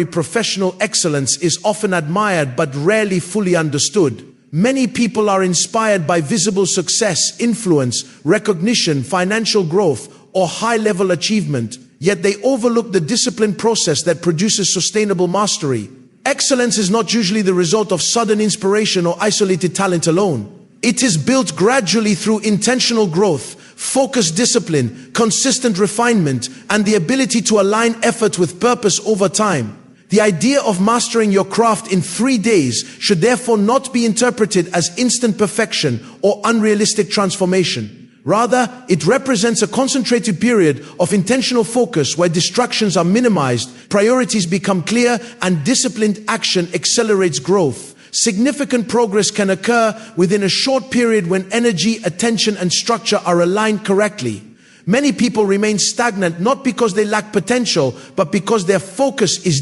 Professional excellence is often admired but rarely fully understood. Many people are inspired by visible success, influence, recognition, financial growth, or high-level achievement, yet they overlook the disciplined process that produces sustainable mastery. Excellence is not usually the result of sudden inspiration or isolated talent alone. It is built gradually through intentional growth, focused discipline, consistent refinement, and the ability to align effort with purpose over time. The idea of mastering your craft in 3 days should therefore not be interpreted as instant perfection or unrealistic transformation. Rather, it represents a concentrated period of intentional focus where distractions are minimized, priorities become clear, and disciplined action accelerates growth. Significant progress can occur within a short period when energy, attention, and structure are aligned correctly. Many people remain stagnant not because they lack potential, but because their focus is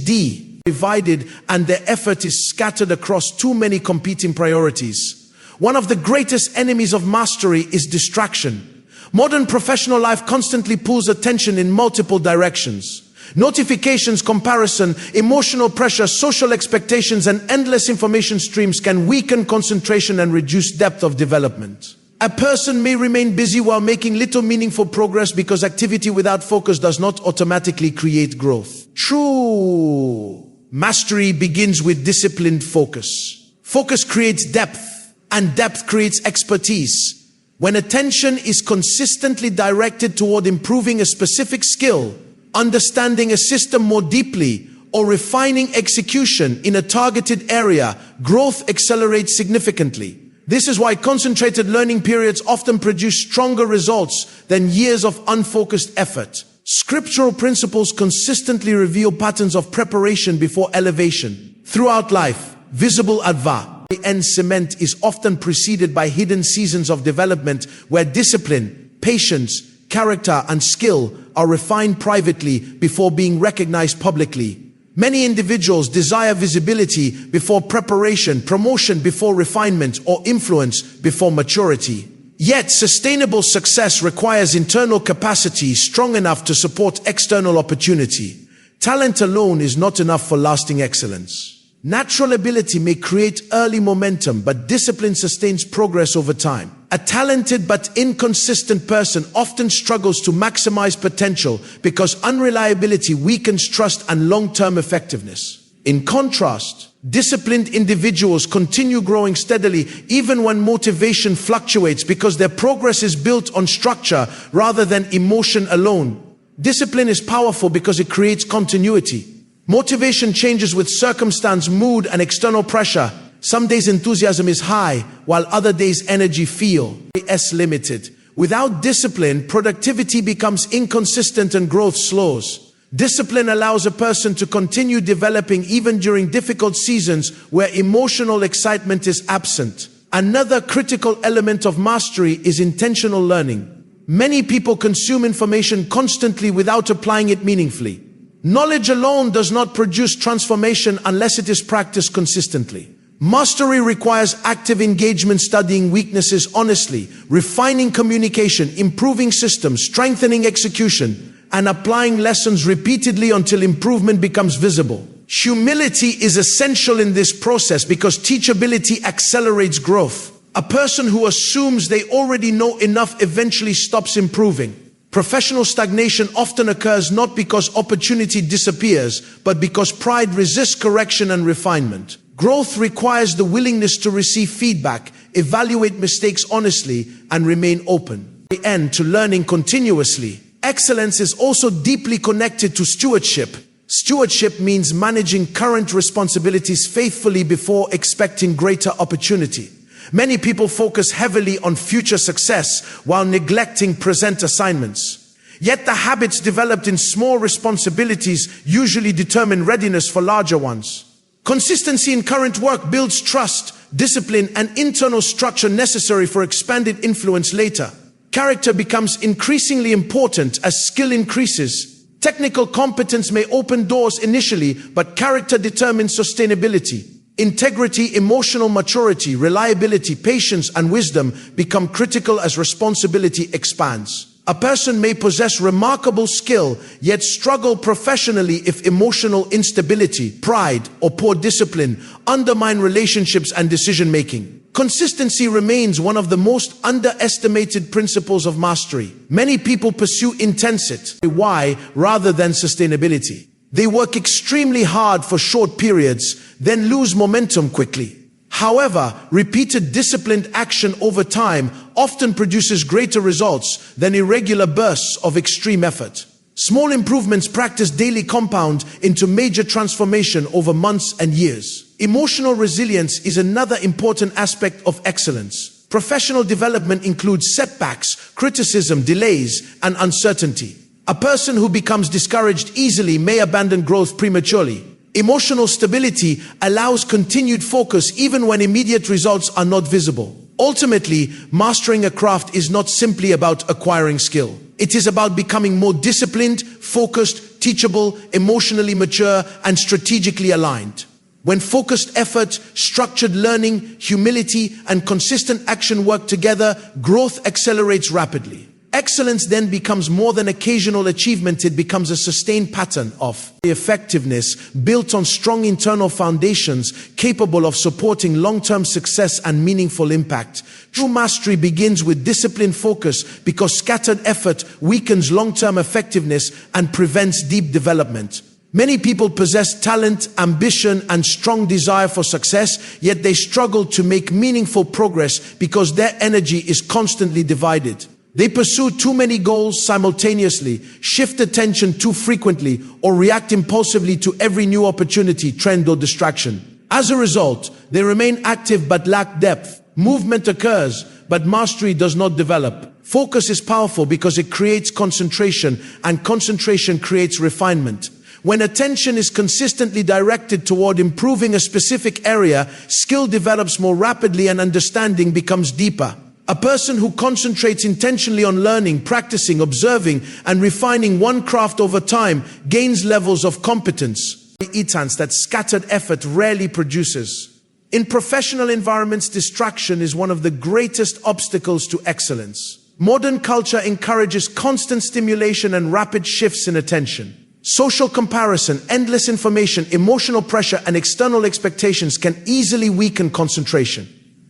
divided and their effort is scattered across too many competing priorities. One of the greatest enemies of mastery is distraction. Modern professional life constantly pulls attention in multiple directions. Notifications, comparison, emotional pressure, social expectations, and endless information streams can weaken concentration and reduce depth of development. A person may remain busy while making little meaningful progress because activity without focus does not automatically create growth. True mastery begins with disciplined focus. Focus creates depth, and depth creates expertise. When attention is consistently directed toward improving a specific skill, understanding a system more deeply, or refining execution in a targeted area, growth accelerates significantly. This is why concentrated learning periods often produce stronger results than years of unfocused effort. Scriptural principles consistently reveal patterns of preparation before elevation. Throughout life, visible and cement is often preceded by hidden seasons of development where discipline, patience, character, and skill are refined privately before being recognized publicly. Many individuals desire visibility before preparation, promotion before refinement, or influence before maturity. Yet, sustainable success requires internal capacity strong enough to support external opportunity. Talent alone is not enough for lasting excellence. Natural ability may create early momentum, but discipline sustains progress over time. A talented but inconsistent person often struggles to maximize potential because unreliability weakens trust and long-term effectiveness. In contrast, disciplined individuals continue growing steadily even when motivation fluctuates because their progress is built on structure rather than emotion alone. Discipline is powerful because it creates continuity. Motivation changes with circumstance, mood, and external pressure. Some days enthusiasm is high, while other days energy feels limited. Without discipline, productivity becomes inconsistent and growth slows. Discipline allows a person to continue developing even during difficult seasons where emotional excitement is absent. Another critical element of mastery is intentional learning. Many people consume information constantly without applying it meaningfully. Knowledge alone does not produce transformation unless it is practiced consistently. Mastery requires active engagement, studying weaknesses honestly, refining communication, improving systems, strengthening execution, and applying lessons repeatedly until improvement becomes visible. Humility is essential in this process because teachability accelerates growth. A person who assumes they already know enough eventually stops improving. Professional stagnation often occurs not because opportunity disappears, but because pride resists correction and refinement. Growth requires the willingness to receive feedback, evaluate mistakes honestly, and remain open. To learning continuously. Excellence is also deeply connected to stewardship. Stewardship means managing current responsibilities faithfully before expecting greater opportunity. Many people focus heavily on future success while neglecting present assignments. Yet the habits developed in small responsibilities usually determine readiness for larger ones. Consistency in current work builds trust, discipline, and internal structure necessary for expanded influence later. Character becomes increasingly important as skill increases. Technical competence may open doors initially, but character determines sustainability. Integrity, emotional maturity, reliability, patience, and wisdom become critical as responsibility expands. A person may possess remarkable skill, yet struggle professionally if emotional instability, pride, or poor discipline undermine relationships and decision-making. Consistency remains one of the most underestimated principles of mastery. Many people pursue intensity, why, rather than sustainability. They work extremely hard for short periods, then lose momentum quickly. However, repeated disciplined action over time often produces greater results than irregular bursts of extreme effort. Small improvements practiced daily compound into major transformation over months and years. Emotional resilience is another important aspect of excellence. Professional development includes setbacks, criticism, delays, and uncertainty. A person who becomes discouraged easily may abandon growth prematurely. Emotional stability allows continued focus even when immediate results are not visible. Ultimately, mastering a craft is not simply about acquiring skill. It is about becoming more disciplined, focused, teachable, emotionally mature, and strategically aligned. When focused effort, structured learning, humility, and consistent action work together, growth accelerates rapidly. Excellence then becomes more than occasional achievement, it becomes a sustained pattern of effectiveness built on strong internal foundations capable of supporting long-term success and meaningful impact. True mastery begins with disciplined focus because scattered effort weakens long-term effectiveness and prevents deep development. Many people possess talent, ambition, and strong desire for success, yet they struggle to make meaningful progress because their energy is constantly divided. They pursue too many goals simultaneously, shift attention too frequently, or react impulsively to every new opportunity, trend, or distraction. As a result, they remain active but lack depth. Movement occurs, but mastery does not develop. Focus is powerful because it creates concentration, and concentration creates refinement. When attention is consistently directed toward improving a specific area, skill develops more rapidly and understanding becomes deeper. A person who concentrates intentionally on learning, practicing, observing, and refining one craft over time gains levels of competence that scattered effort rarely produces. In professional environments, distraction is one of the greatest obstacles to excellence. Modern culture encourages constant stimulation and rapid shifts in attention. Social comparison, endless information, emotional pressure, and external expectations can easily weaken concentration.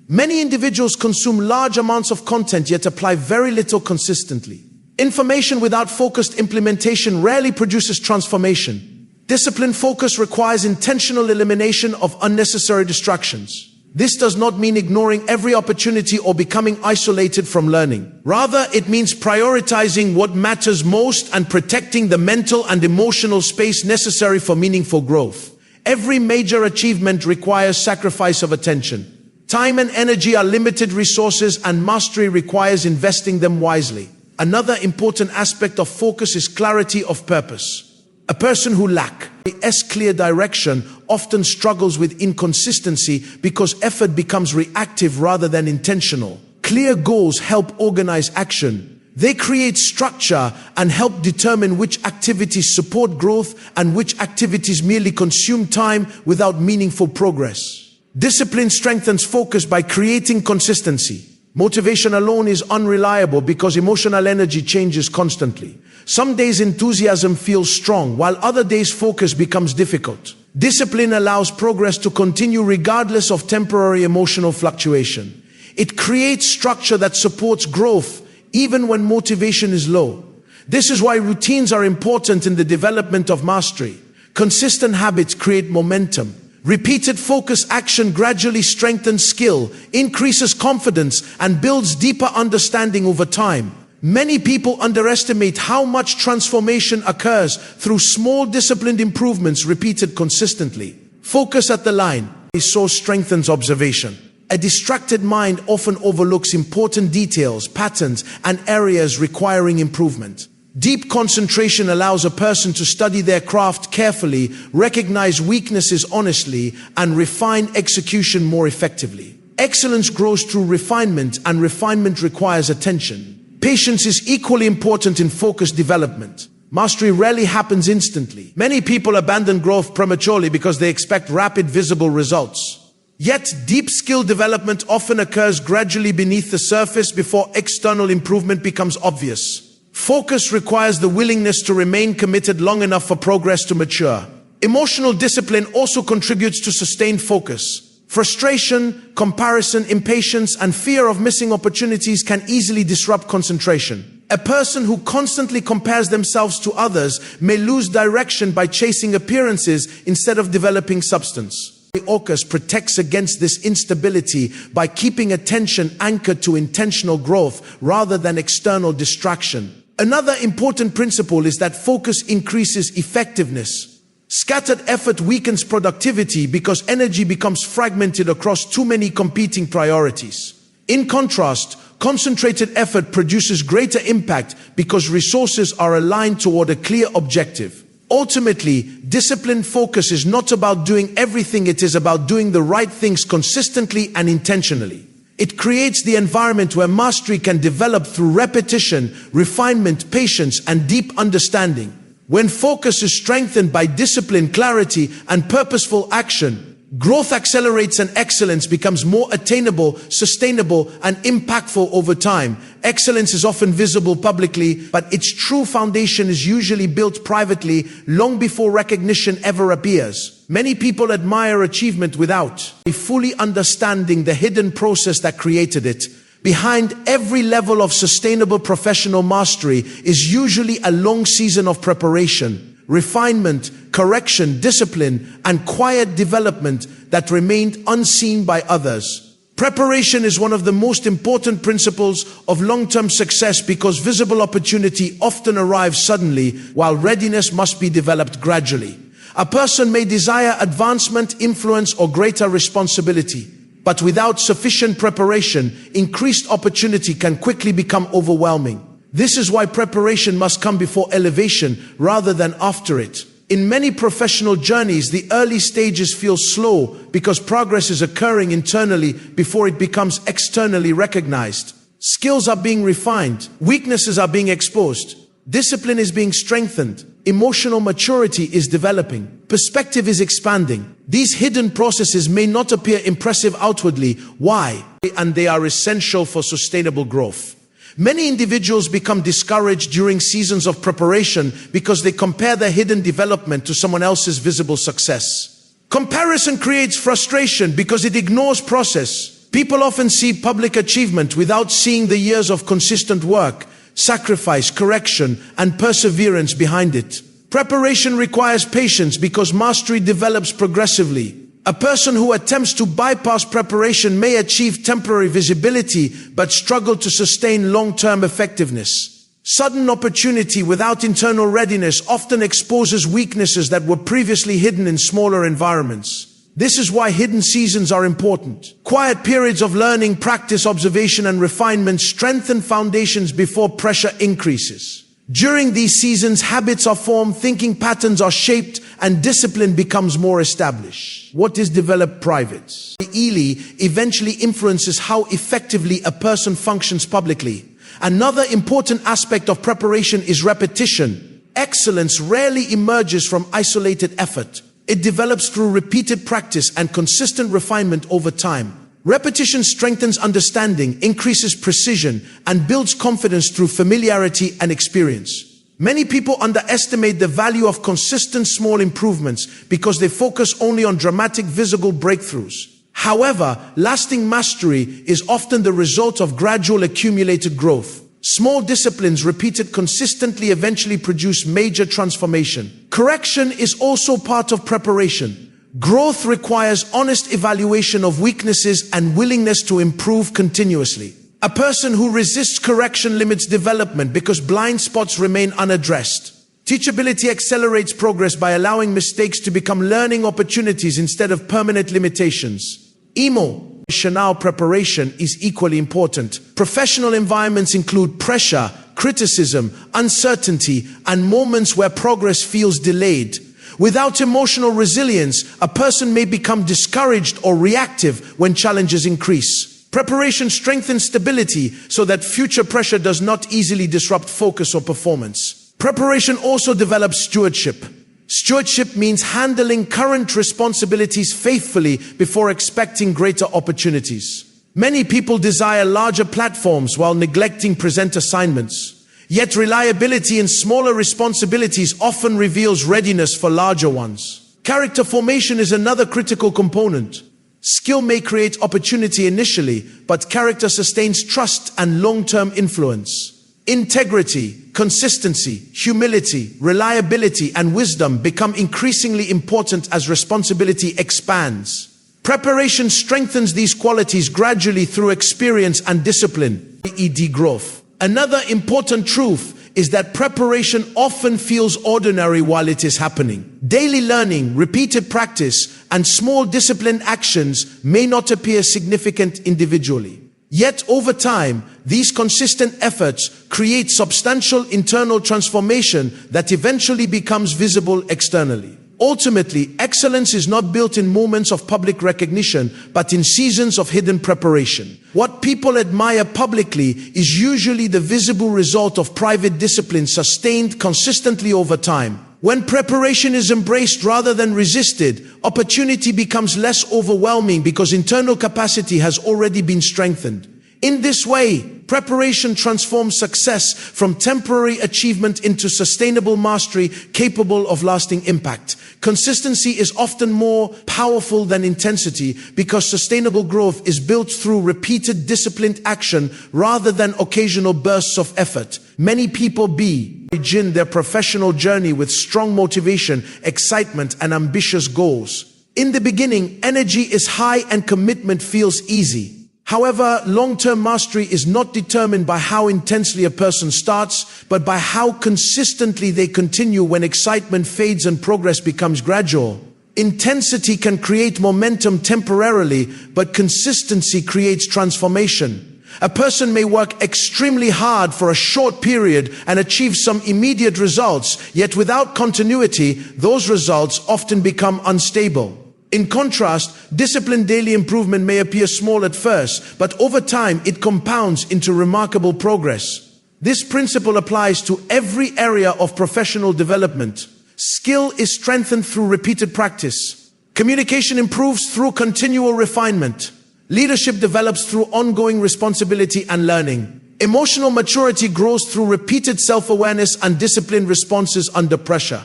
Many individuals consume large amounts of content yet apply very little consistently. Information without focused implementation rarely produces transformation. Disciplined focus requires intentional elimination of unnecessary distractions. This does not mean ignoring every opportunity or becoming isolated from learning. Rather, it means prioritizing what matters most and protecting the mental and emotional space necessary for meaningful growth. Every major achievement requires sacrifice of attention. Time and energy are limited resources, and mastery requires investing them wisely. Another important aspect of focus is clarity of purpose. A person who lacks clear direction often struggles with inconsistency because effort becomes reactive rather than intentional. Clear goals help organize action. They create structure and help determine which activities support growth and which activities merely consume time without meaningful progress. Discipline strengthens focus by creating consistency. Motivation alone is unreliable because emotional energy changes constantly. Some days enthusiasm feels strong, while other days focus becomes difficult. Discipline allows progress to continue regardless of temporary emotional fluctuation. It creates structure that supports growth even when motivation is low. This is why routines are important in the development of mastery. Consistent habits create momentum. Repeated focus action gradually strengthens skill, increases confidence, and builds deeper understanding over time. Many people underestimate how much transformation occurs through small disciplined improvements repeated consistently. Focus at the line. So strengthens observation. A distracted mind often overlooks important details, patterns, and areas requiring improvement. Deep concentration allows a person to study their craft carefully, recognize weaknesses honestly, and refine execution more effectively. Excellence grows through refinement, and refinement requires attention. Patience is equally important in focus development. Mastery rarely happens instantly. Many people abandon growth prematurely because they expect rapid, visible results. Yet, deep skill development often occurs gradually beneath the surface before external improvement becomes obvious. Focus requires the willingness to remain committed long enough for progress to mature. Emotional discipline also contributes to sustained focus. Frustration, comparison, impatience, and fear of missing opportunities can easily disrupt concentration. A person who constantly compares themselves to others may lose direction by chasing appearances instead of developing substance. Focus protects against this instability by keeping attention anchored to intentional growth rather than external distraction. Another important principle is that focus increases effectiveness. Scattered effort weakens productivity because energy becomes fragmented across too many competing priorities. In contrast, concentrated effort produces greater impact because resources are aligned toward a clear objective. Ultimately, disciplined focus is not about doing everything, it is about doing the right things consistently and intentionally. It creates the environment where mastery can develop through repetition, refinement, patience, and deep understanding. When focus is strengthened by discipline, clarity, and purposeful action, growth accelerates and excellence becomes more attainable, sustainable, and impactful over time. Excellence is often visible publicly, but its true foundation is usually built privately, long before recognition ever appears. Many people admire achievement without fully understanding the hidden process that created it. Behind every level of sustainable professional mastery is usually a long season of preparation, refinement, correction, discipline, and quiet development that remained unseen by others. Preparation is one of the most important principles of long-term success because visible opportunity often arrives suddenly, while readiness must be developed gradually. A person may desire advancement, influence, or greater responsibility, but without sufficient preparation, increased opportunity can quickly become overwhelming. This is why preparation must come before elevation rather than after it. In many professional journeys, the early stages feel slow because progress is occurring internally before it becomes externally recognized. Skills are being refined, weaknesses are being exposed, discipline is being strengthened, emotional maturity is developing, perspective is expanding. These hidden processes may not appear impressive outwardly. Why? And they are essential for sustainable growth. Many individuals become discouraged during seasons of preparation because they compare their hidden development to someone else's visible success. Comparison creates frustration because it ignores process. People often see public achievement without seeing the years of consistent work, sacrifice, correction, and perseverance behind it. Preparation requires patience because mastery develops progressively. A person who attempts to bypass preparation may achieve temporary visibility but struggle to sustain long-term effectiveness. Sudden opportunity without internal readiness often exposes weaknesses that were previously hidden in smaller environments. This is why hidden seasons are important. Quiet periods of learning, practice, observation, and refinement strengthen foundations before pressure increases. During these seasons, habits are formed, thinking patterns are shaped, and discipline becomes more established. What is developed private? Eventually influences how effectively a person functions publicly. Another important aspect of preparation is repetition. Excellence rarely emerges from isolated effort. It develops through repeated practice and consistent refinement over time. Repetition strengthens understanding, increases precision, and builds confidence through familiarity and experience. Many people underestimate the value of consistent small improvements because they focus only on dramatic visible breakthroughs. However, lasting mastery is often the result of gradual accumulated growth. Small disciplines repeated consistently eventually produce major transformation. Correction is also part of preparation. Growth requires honest evaluation of weaknesses and willingness to improve continuously. A person who resists correction limits development because blind spots remain unaddressed. Teachability accelerates progress by allowing mistakes to become learning opportunities instead of permanent limitations. Emotional preparation is equally important. Professional environments include pressure, criticism, uncertainty, and moments where progress feels delayed. Without emotional resilience, a person may become discouraged or reactive when challenges increase. Preparation strengthens stability so that future pressure does not easily disrupt focus or performance. Preparation also develops stewardship. Stewardship means handling current responsibilities faithfully before expecting greater opportunities. Many people desire larger platforms while neglecting present assignments. Yet reliability in smaller responsibilities often reveals readiness for larger ones. Character formation is another critical component. Skill may create opportunity initially, but character sustains trust and long-term influence. Integrity, consistency, humility, reliability, and wisdom become increasingly important as responsibility expands. Preparation strengthens these qualities gradually through experience and discipline, i.e. growth. Another important truth is that preparation often feels ordinary while it is happening. Daily learning, repeated practice, and small disciplined actions may not appear significant individually. Yet over time, these consistent efforts create substantial internal transformation that eventually becomes visible externally. Ultimately, excellence is not built in moments of public recognition, but in seasons of hidden preparation. What people admire publicly is usually the visible result of private discipline sustained consistently over time. When preparation is embraced rather than resisted, opportunity becomes less overwhelming because internal capacity has already been strengthened. In this way, preparation transforms success from temporary achievement into sustainable mastery capable of lasting impact. Consistency is often more powerful than intensity because sustainable growth is built through repeated disciplined action rather than occasional bursts of effort. Many people begin their professional journey with strong motivation, excitement, and ambitious goals. In the beginning, energy is high and commitment feels easy. However, long-term mastery is not determined by how intensely a person starts, but by how consistently they continue when excitement fades and progress becomes gradual. Intensity can create momentum temporarily, but consistency creates transformation. A person may work extremely hard for a short period and achieve some immediate results, yet without continuity, those results often become unstable. In contrast, disciplined daily improvement may appear small at first, but over time it compounds into remarkable progress. This principle applies to every area of professional development. Skill is strengthened through repeated practice. Communication improves through continual refinement. Leadership develops through ongoing responsibility and learning. Emotional maturity grows through repeated self-awareness and disciplined responses under pressure.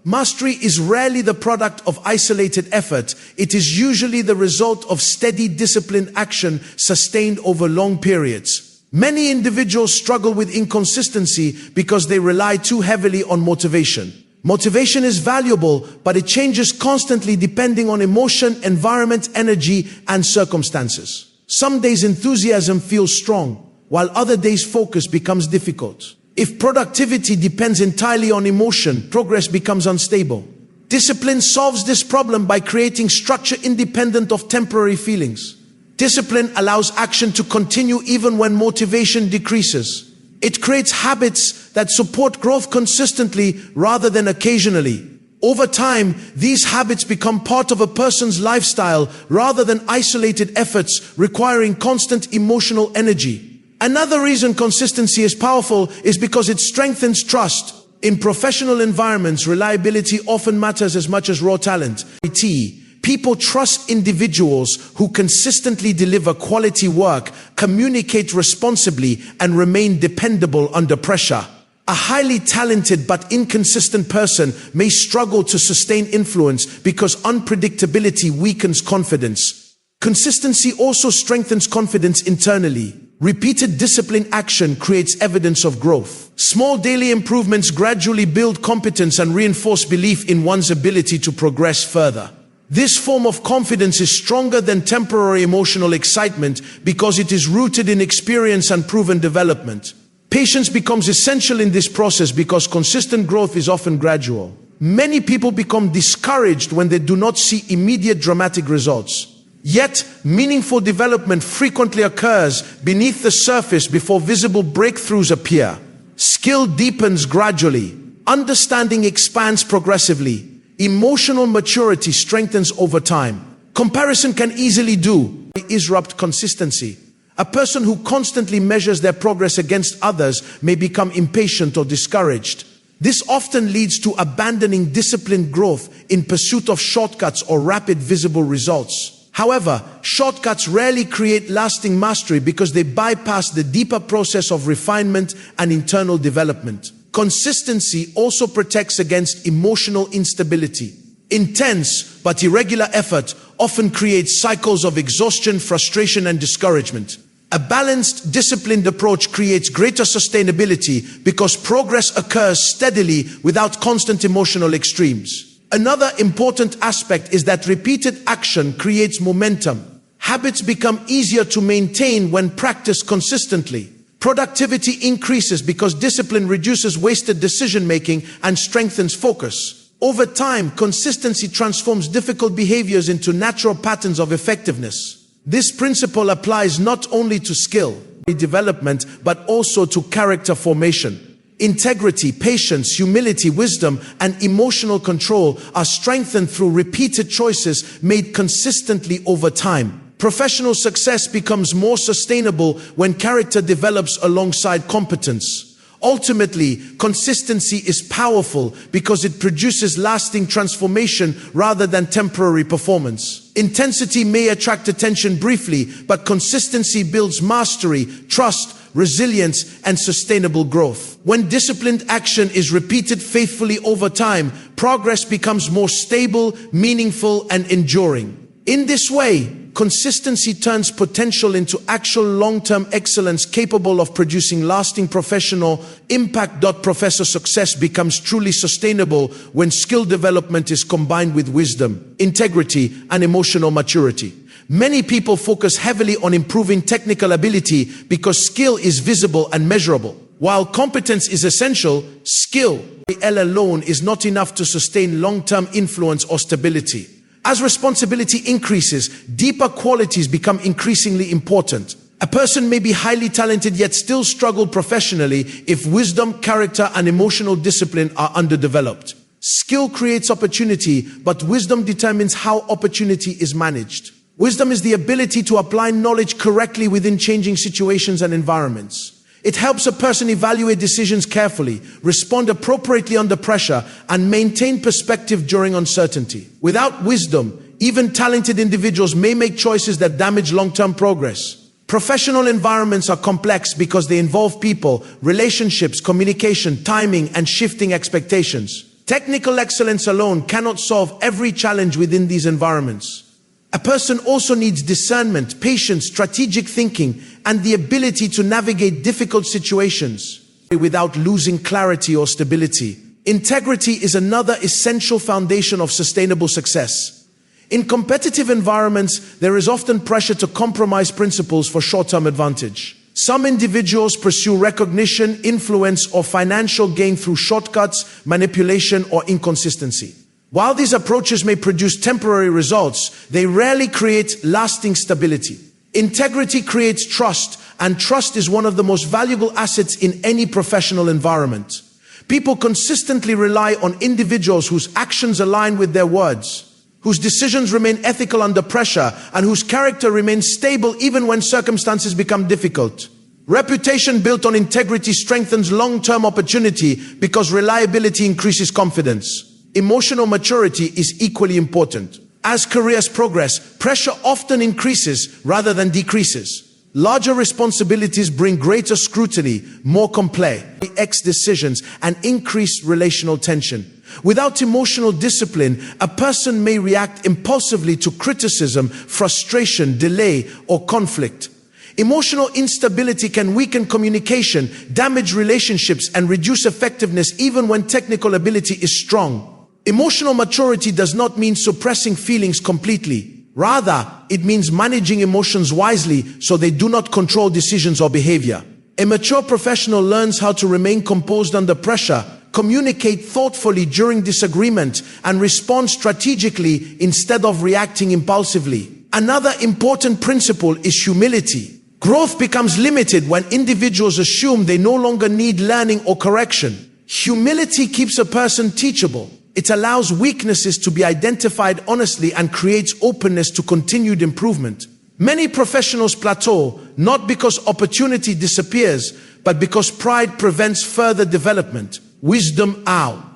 Mastery is rarely the product of isolated effort. It is usually the result of steady disciplined action sustained over long periods. Many individuals struggle with inconsistency because they rely too heavily on motivation. Motivation is valuable, but it changes constantly depending on emotion, environment, energy, and circumstances. Some days enthusiasm feels strong, while other days focus becomes difficult. If productivity depends entirely on emotion, progress becomes unstable. Discipline solves this problem by creating structure independent of temporary feelings. Discipline allows action to continue even when motivation decreases. It creates habits that support growth consistently rather than occasionally. Over time, these habits become part of a person's lifestyle rather than isolated efforts requiring constant emotional energy. Another reason consistency is powerful is because it strengthens trust. In professional environments, reliability often matters as much as raw talent. People trust individuals who consistently deliver quality work, communicate responsibly, and remain dependable under pressure. A highly talented but inconsistent person may struggle to sustain influence because unpredictability weakens confidence. Consistency also strengthens confidence internally. Repeated disciplined action creates evidence of growth. Small daily improvements gradually build competence and reinforce belief in one's ability to progress further. This form of confidence is stronger than temporary emotional excitement because it is rooted in experience and proven development. Patience becomes essential in this process because consistent growth is often gradual. Many people become discouraged when they do not see immediate dramatic results. Yet, meaningful development frequently occurs beneath the surface before visible breakthroughs appear. Skill deepens gradually. Understanding expands progressively. Emotional maturity strengthens over time. Comparison can easily disrupt consistency. A person who constantly measures their progress against others may become impatient or discouraged. This often leads to abandoning disciplined growth in pursuit of shortcuts or rapid visible results. However, shortcuts rarely create lasting mastery because they bypass the deeper process of refinement and internal development. Consistency also protects against emotional instability. Intense but irregular effort often creates cycles of exhaustion, frustration, and discouragement. A balanced, disciplined approach creates greater sustainability because progress occurs steadily without constant emotional extremes. Another important aspect is that repeated action creates momentum. Habits become easier to maintain when practiced consistently. Productivity increases because discipline reduces wasted decision-making and strengthens focus. Over time, consistency transforms difficult behaviors into natural patterns of effectiveness. This principle applies not only to skill development, but also to character formation. Integrity, patience, humility, wisdom, and emotional control are strengthened through repeated choices made consistently over time. Professional success becomes more sustainable when character develops alongside competence. Ultimately, consistency is powerful because it produces lasting transformation rather than temporary performance. Intensity may attract attention briefly, but consistency builds mastery, trust, resilience, and sustainable growth. When disciplined action is repeated faithfully over time, progress becomes more stable, meaningful, and enduring. In this way, consistency turns potential into actual long-term excellence capable of producing lasting professional impact. Professor success becomes truly sustainable when skill development is combined with wisdom, integrity, and emotional maturity. Many people focus heavily on improving technical ability because skill is visible and measurable. While competence is essential, skill alone is not enough to sustain long-term influence or stability. As responsibility increases, deeper qualities become increasingly important. A person may be highly talented yet still struggle professionally if wisdom, character, and emotional discipline are underdeveloped. Skill creates opportunity, but wisdom determines how opportunity is managed. Wisdom is the ability to apply knowledge correctly within changing situations and environments. It helps a person evaluate decisions carefully, respond appropriately under pressure, and maintain perspective during uncertainty. Without wisdom, even talented individuals may make choices that damage long-term progress. Professional environments are complex because they involve people, relationships, communication, timing, and shifting expectations. Technical excellence alone cannot solve every challenge within these environments. A person also needs discernment, patience, strategic thinking, and the ability to navigate difficult situations without losing clarity or stability. Integrity is another essential foundation of sustainable success. In competitive environments, there is often pressure to compromise principles for short-term advantage. Some individuals pursue recognition, influence, or financial gain through shortcuts, manipulation, or inconsistency. While these approaches may produce temporary results, they rarely create lasting stability. Integrity creates trust, and trust is one of the most valuable assets in any professional environment. People consistently rely on individuals whose actions align with their words, whose decisions remain ethical under pressure, and whose character remains stable even when circumstances become difficult. Reputation built on integrity strengthens long-term opportunity because reliability increases confidence. Emotional maturity is equally important. As careers progress, pressure often increases rather than decreases. Larger responsibilities bring greater scrutiny, more complex decisions, and increased relational tension. Without emotional discipline, a person may react impulsively to criticism, frustration, delay, or conflict. Emotional instability can weaken communication, damage relationships, and reduce effectiveness even when technical ability is strong. Emotional maturity does not mean suppressing feelings completely. Rather, it means managing emotions wisely so they do not control decisions or behavior. A mature professional learns how to remain composed under pressure, communicate thoughtfully during disagreement, and respond strategically instead of reacting impulsively. Another important principle is humility. Growth becomes limited when individuals assume they no longer need learning or correction. Humility keeps a person teachable. It allows weaknesses to be identified honestly and creates openness to continued improvement. Many professionals plateau, not because opportunity disappears, but because pride prevents further development. Wisdom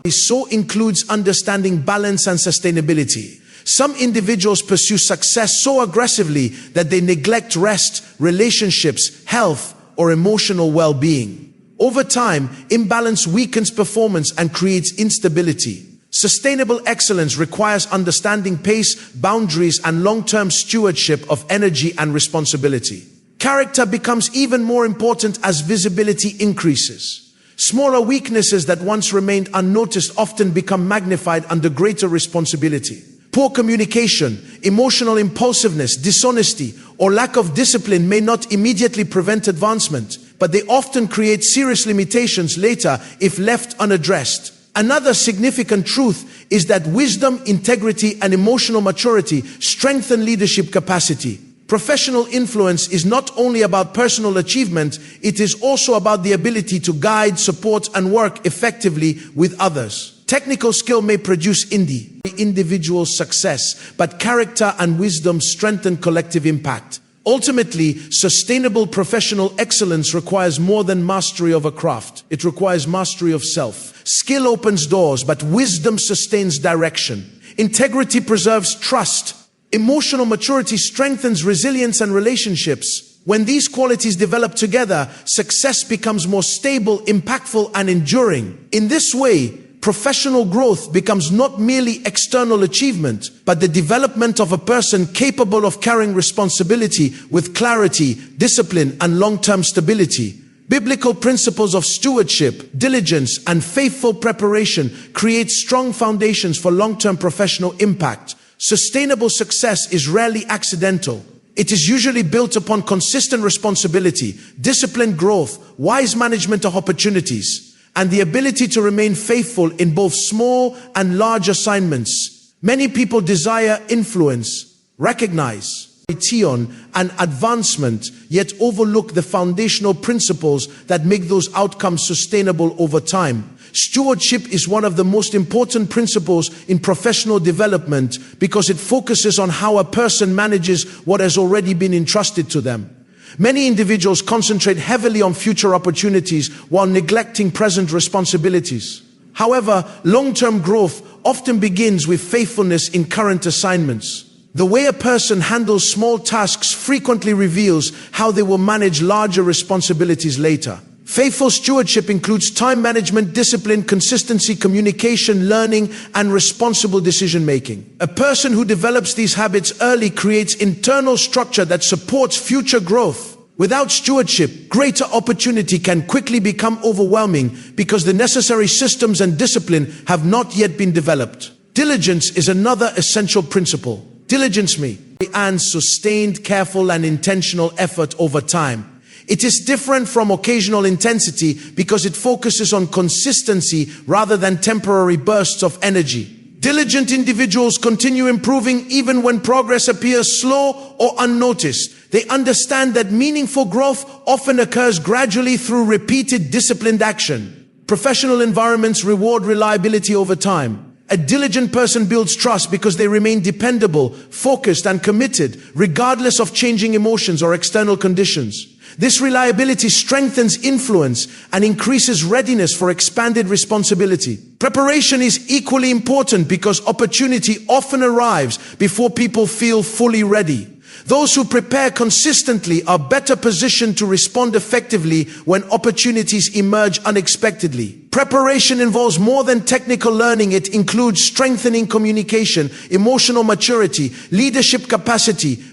so includes understanding balance and sustainability. Some individuals pursue success so aggressively that they neglect rest, relationships, health, or emotional well-being. Over time, imbalance weakens performance and creates instability. Sustainable excellence requires understanding pace, boundaries, and long-term stewardship of energy and responsibility. Character becomes even more important as visibility increases. Smaller weaknesses that once remained unnoticed often become magnified under greater responsibility. Poor communication, emotional impulsiveness, dishonesty, or lack of discipline may not immediately prevent advancement, but they often create serious limitations later if left unaddressed. Another significant truth is that wisdom, integrity, and emotional maturity strengthen leadership capacity. Professional influence is not only about personal achievement, it is also about the ability to guide, support, and work effectively with others. Technical skill may produce individual success, but character and wisdom strengthen collective impact. Ultimately, sustainable professional excellence requires more than mastery of a craft. It requires mastery of self. Skill opens doors, but wisdom sustains direction. Integrity preserves trust. Emotional maturity strengthens resilience and relationships. When these qualities develop together, success becomes more stable, impactful, and enduring. In this way, professional growth becomes not merely external achievement, but the development of a person capable of carrying responsibility with clarity, discipline, and long-term stability. Biblical principles of stewardship, diligence, and faithful preparation create strong foundations for long-term professional impact. Sustainable success is rarely accidental. It is usually built upon consistent responsibility, disciplined growth, wise management of opportunities, and the ability to remain faithful in both small and large assignments. Many people desire influence, recognize, and advancement, yet overlook the foundational principles that make those outcomes sustainable over time. Stewardship is one of the most important principles in professional development because it focuses on how a person manages what has already been entrusted to them. Many individuals concentrate heavily on future opportunities while neglecting present responsibilities. However, long-term growth often begins with faithfulness in current assignments. The way a person handles small tasks frequently reveals how they will manage larger responsibilities later. Faithful stewardship includes time management, discipline, consistency, communication, learning, and responsible decision-making. A person who develops these habits early creates internal structure that supports future growth. Without stewardship, greater opportunity can quickly become overwhelming because the necessary systems and discipline have not yet been developed. Diligence is another essential principle. Diligence means sustained, careful, and intentional effort over time. It is different from occasional intensity because it focuses on consistency rather than temporary bursts of energy. Diligent individuals continue improving even when progress appears slow or unnoticed. They understand that meaningful growth often occurs gradually through repeated disciplined action. Professional environments reward reliability over time. A diligent person builds trust because they remain dependable, focused, and committed, regardless of changing emotions or external conditions. This reliability strengthens influence and increases readiness for expanded responsibility. Preparation is equally important because opportunity often arrives before people feel fully ready. Those who prepare consistently are better positioned to respond effectively when opportunities emerge unexpectedly. Preparation involves more than technical learning. It includes strengthening communication, emotional maturity, leadership capacity,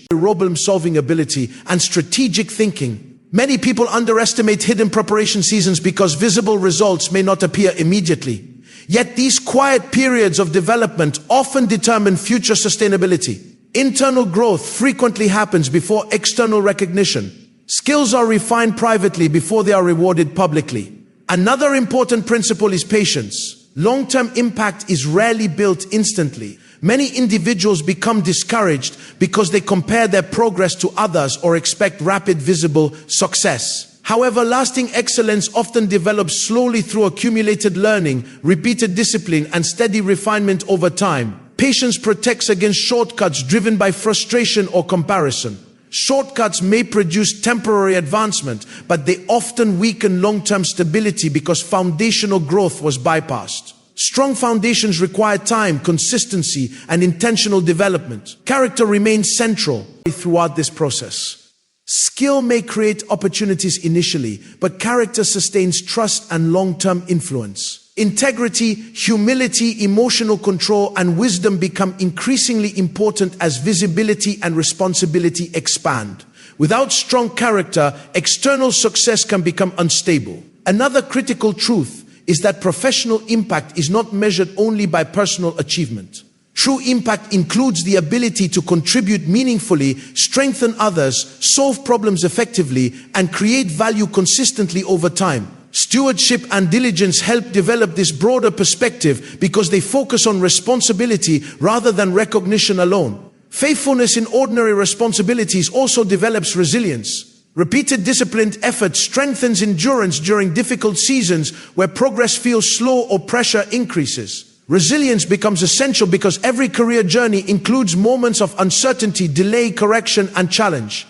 problem-solving ability, and strategic thinking. Many people underestimate hidden preparation seasons because visible results may not appear immediately. Yet these quiet periods of development often determine future sustainability. Internal growth frequently happens before external recognition. Skills are refined privately before they are rewarded publicly. Another important principle is patience. Long-term impact is rarely built instantly. Many individuals become discouraged because they compare their progress to others or expect rapid, visible success. However, lasting excellence often develops slowly through accumulated learning, repeated discipline, and steady refinement over time. Patience protects against shortcuts driven by frustration or comparison. Shortcuts may produce temporary advancement, but they often weaken long-term stability because foundational growth was bypassed. Strong foundations require time, consistency, and intentional development. Character remains central throughout this process. Skill may create opportunities initially, but character sustains trust and long-term influence. Integrity, humility, emotional control, and wisdom become increasingly important as visibility and responsibility expand. Without strong character, external success can become unstable. Another critical truth is that professional impact is not measured only by personal achievement. True impact includes the ability to contribute meaningfully, strengthen others, solve problems effectively, and create value consistently over time. Stewardship and diligence help develop this broader perspective because they focus on responsibility rather than recognition alone. Faithfulness in ordinary responsibilities also develops resilience. Repeated disciplined effort strengthens endurance during difficult seasons where progress feels slow or pressure increases. Resilience becomes essential because every career journey includes moments of uncertainty, delay, correction, and challenge.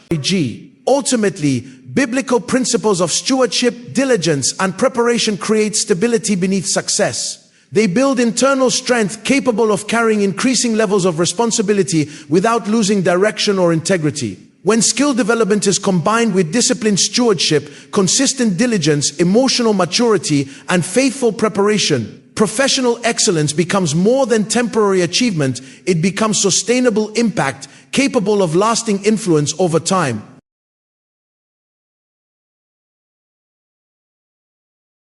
Ultimately, biblical principles of stewardship, diligence, and preparation create stability beneath success. They build internal strength capable of carrying increasing levels of responsibility without losing direction or integrity. When skill development is combined with disciplined stewardship, consistent diligence, emotional maturity, and faithful preparation, professional excellence becomes more than temporary achievement. It becomes sustainable impact, capable of lasting influence over time.